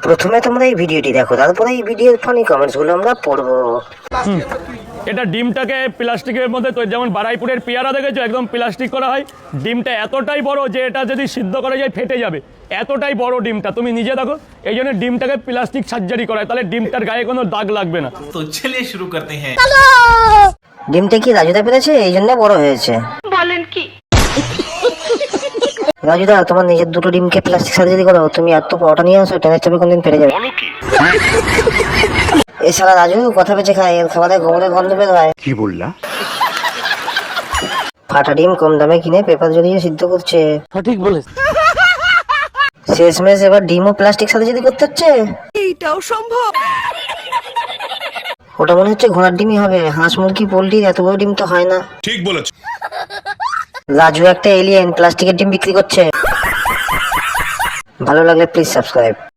প্রথমে তোমরা এই ভিডিওটি দেখো, তারপরে এই ভিডিওর ফানি কমেন্টসগুলো আমরা পড়বো। এটা ডিমটাকে প্লাস্টিকের মধ্যে তো, যেমন বারাইপুরের পেয়ারা দেখেছো একদম প্লাস্টিক করা হয়। ডিমটা এতটাই বড় যে এটা যদি সিদ্ধ করা যায় ফেটে যাবে, এতটাই বড় ডিমটা, তুমি নিজে দেখো। এই জন্য ডিমটাকে প্লাস্টিক সার্জারি করা হয়, তাহলে ডিমটার গায়ে কোনো দাগ লাগবে না। তো চলিয়ে শুরু করতে হ্যাঁ। ডিমটা কি রাজুদা পেরেছে, এই জন্য বড় হয়েছে। বলেন কি? রাজুদা, তোমার নিজের দুটো ডিমকে প্লাস্টিক সার্জারি করো, তুমি এত পরোটা নিয়ে আসো, ট্রেনের চাপে কোনদিন ফেটে যাবে। এই শালা রাজু কথা বেঁচে খায়, এর খাবারে গোবরের গন্ধ বের হয়। কি বললা? ফাটা ডিম কম দামে কিনে পেপার জড়িয়ে সিদ্ধ করছে। সঠিক বলেছ। শেষমেশ এবার ডিমও প্লাস্টিক সার্জারি করতে হচ্ছে। এইটাও সম্ভব? ওটা মনে হচ্ছে ঘোড়ার ডিমই হবে, হাঁস মুরগি পোল্ট্রির এত বড় ডিম তো হয় না। ঠিক বলেছ। রাজু একটা এলিয়েন প্লাস্টিকের ডিম বিক্রি করছে। ভালো লাগলে প্লিজ সাবস্ক্রাইব।